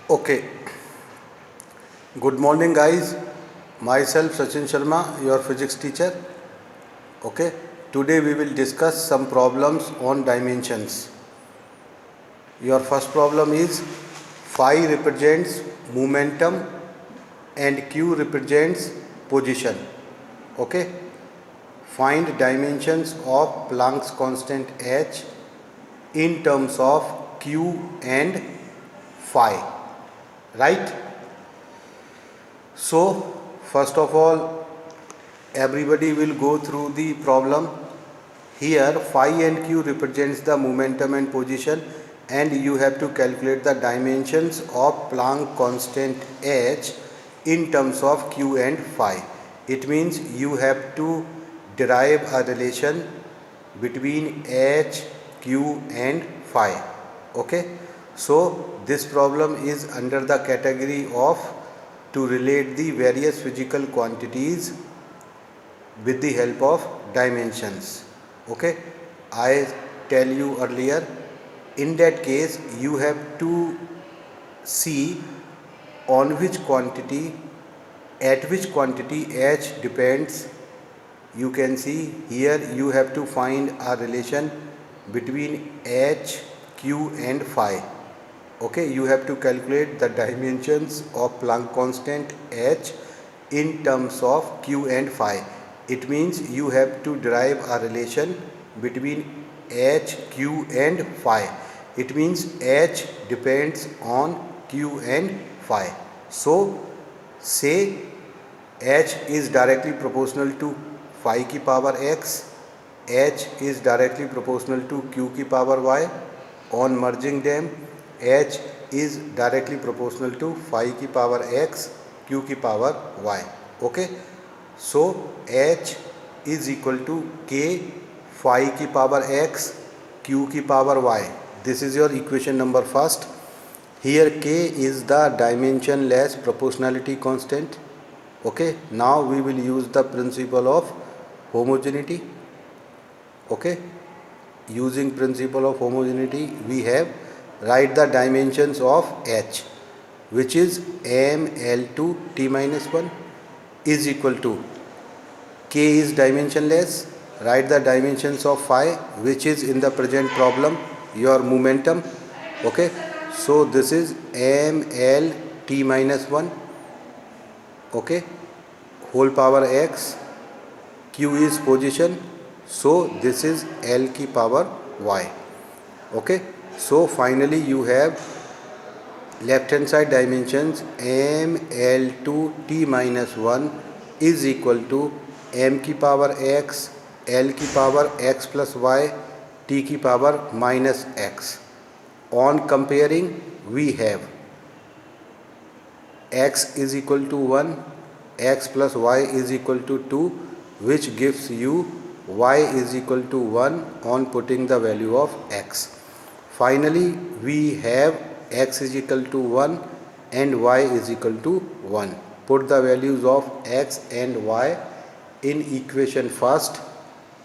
Okay, good morning, guys. Myself Sachin Sharma, your physics teacher. Okay, today we will discuss some problems on dimensions. Your first problem is phi represents momentum and q represents position. Okay, find dimensions of Planck's constant h in terms of q and phi. Right? So, first of all, everybody will go through the problem. Here phi and q represents the momentum and position, and you have to calculate the dimensions of Planck constant h in terms of q and phi. It means you have to derive a relation between h, q and phi. Okay, so this problem is under the category of to relate the various physical quantities with the help of dimensions. Okay, I tell you earlier, in that case you have to see on which quantity, at which quantity h depends. You can see here you have to find a relation between h, q and phi. Okay, you have to calculate the dimensions of Planck constant h in terms of q and phi. It means you have to derive a relation between h, q and phi. It means h depends on q and phi. So say h is directly proportional to phi ki power x, h is directly proportional to q ki power y. On merging them, h is directly proportional to phi ki power x, q ki power y. Okay, so h is equal to k phi ki power x, q ki power y. This is your equation number first. Here k is the dimensionless proportionality constant. Okay, now we will use the principle of homogeneity. Okay, using principle of homogeneity, we have write the dimensions of h, which is ml2 t minus 1 is equal to k is dimensionless. Write the dimensions of phi, which is in the present problem your momentum. Okay, so this is ml t minus 1. Okay, whole power x, q is position, so this is l ki power y. Okay, so finally you have left hand side dimensions ml2 t minus 1 is equal to m ki power x, l ki power x plus y, t ki power minus x. On comparing, we have x is equal to 1, x plus y is equal to 2, which gives you y is equal to 1 on putting the value of x. Finally, we have x is equal to 1 and y is equal to 1. Put the values of x and y in equation first.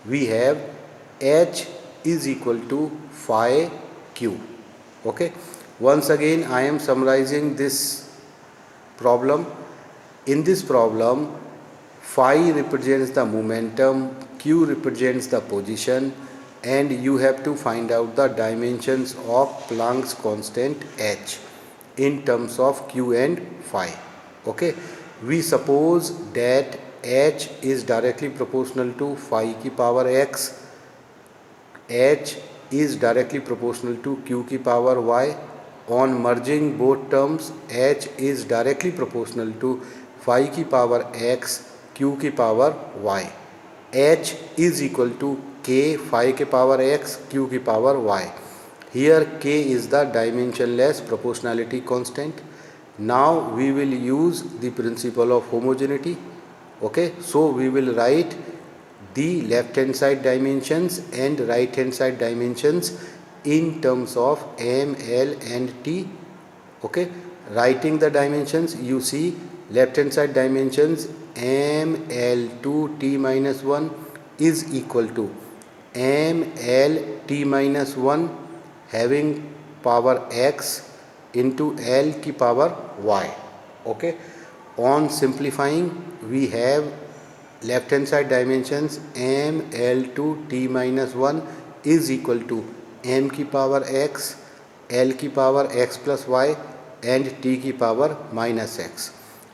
We have h is equal to phi q. Okay, once again I am summarizing this problem. In this problem, phi represents the momentum, q represents the position, and you have to find out the dimensions of Planck's constant h in terms of q and phi. Okay, we suppose that h is directly proportional to phi ki power x, h is directly proportional to q ki power y. On merging both terms, h is directly proportional to phi ki power x, q ki power y. h is equal to k phi ki power x, q ki power y. Here k is the dimensionless proportionality constant. Now we will use the principle of homogeneity. Okay, so we will write the left hand side dimensions and right hand side dimensions in terms of m, l and t. Okay, writing the dimensions, you see left hand side dimensions ml2 t minus 1 is equal to ml t minus 1 having power x into L की power y. Okay. On simplifying, we have left hand side dimensions m l to t minus 1 is equal to m की power x, l की power x plus y and t की power minus x.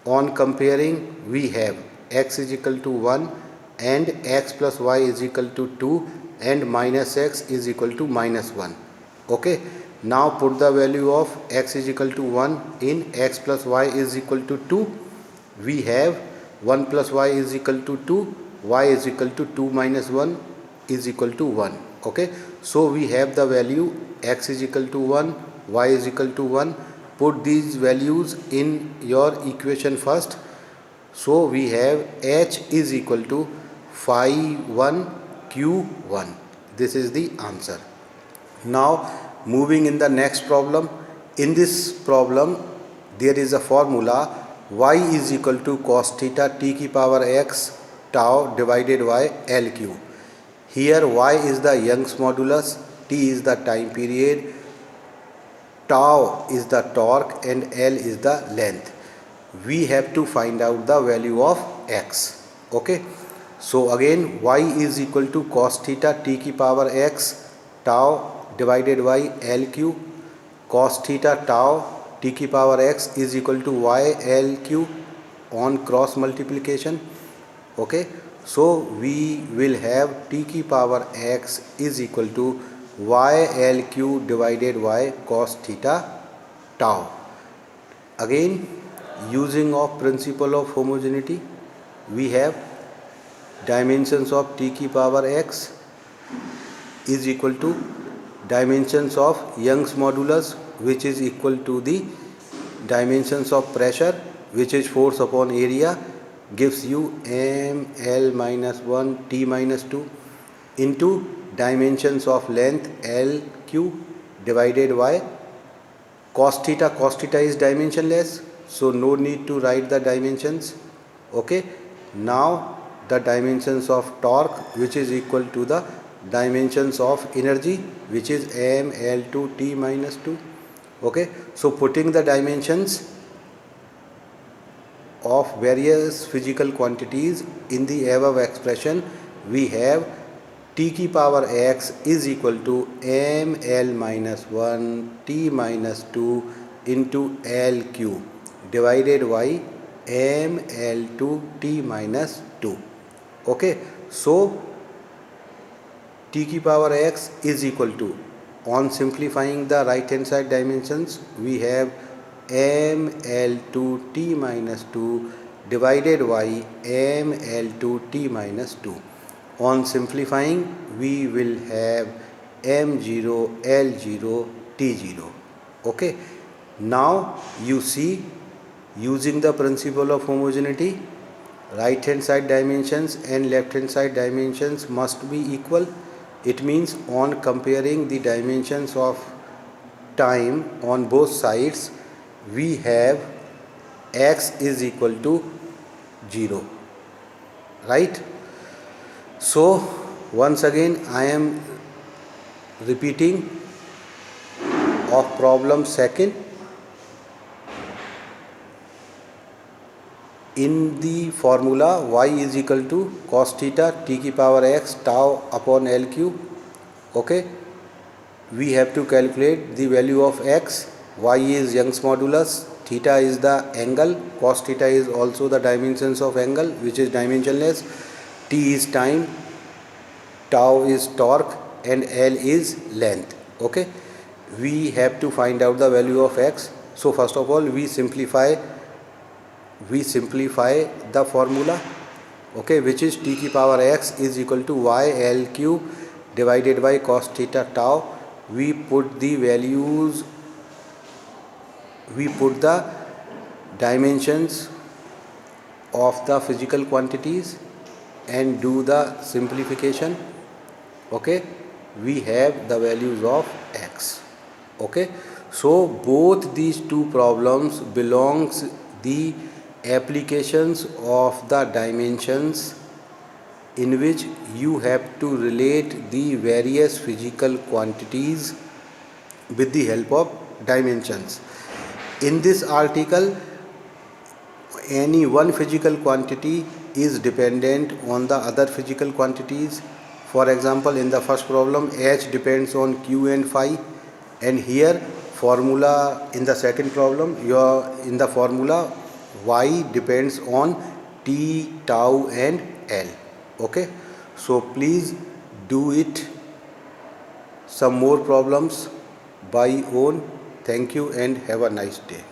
On comparing, we have x is equal to 1 and x plus y is equal to 2 and minus x is equal to minus 1. Okay. Now put the value of x is equal to 1 in x plus y is equal to 2. We have 1 plus y is equal to 2, y is equal to 2 minus 1 is equal to 1. Okay. So we have the value x is equal to 1, y is equal to 1. Put these values in your equation first. So we have h is equal to phi 1 q 1. This is the answer. Now moving in the next problem. In this problem there is a formula y is equal to cos theta t की power x tau divided by LQ. Here y is the Young's modulus, t is the time period, tau is the torque and L is the length. We have to find out the value of x. Okay. So again y is equal to cos theta t की power x tau divided by LQ. Cos theta tau t की power x is equal to y LQ on cross multiplication. Okay. So we will have t की power x is equal to y LQ divided by cos theta tau. Again, using of principle of homogeneity, we have dimensions of t की power x is equal to dimensions of Young's modulus, which is equal to the dimensions of pressure, which is force upon area, gives you m l minus 1 t minus 2 into dimensions of length l q divided by cos theta. Cos theta is dimensionless, so no need to write the dimensions. Okay. Now the dimensions of torque, which is equal to the dimensions of energy, which is m l to t minus 2. Okay. So putting the dimensions of various physical quantities in the above expression, we have t की power x is equal to m l minus 1 t minus 2 into l q divided by m l to t minus 2. Okay. So t की power x is equal to, on simplifying the right hand side dimensions, we have m l to t minus 2 divided by m l to t minus 2. On simplifying, we will have m0 l0 t0. Okay. Now you see, using the principle of homogeneity, right hand side dimensions and left hand side dimensions must be equal. It means on comparing the dimensions of time on both sides, we have x is equal to 0. Right. So once again I am repeating of problem second. In the formula y is equal to cos theta t की power x tau upon LQ. Okay. We have to calculate the value of x. Y is Young's modulus, theta is the angle, cos theta is also the dimensions of angle, which is dimensionless, t is time, tau is torque and L is length. Okay. We have to find out the value of x. So first of all we simplify the formula. Okay, which is t की power x is equal to y L cube divided by cos theta tau. We put the values, we put the dimensions of the physical quantities and do the simplification. Okay. We have the values of x. Okay. So both these two problems belongs the applications of the dimensions, in which you have to relate the various physical quantities with the help of dimensions. In this article, any one physical quantity is dependent on the other physical quantities. For example, in the first problem, H depends on Q and phi, and here formula in the second problem, in the formula Y depends on T, tau and L. Okay, so please do it some more problems by own. Thank you and have a nice day.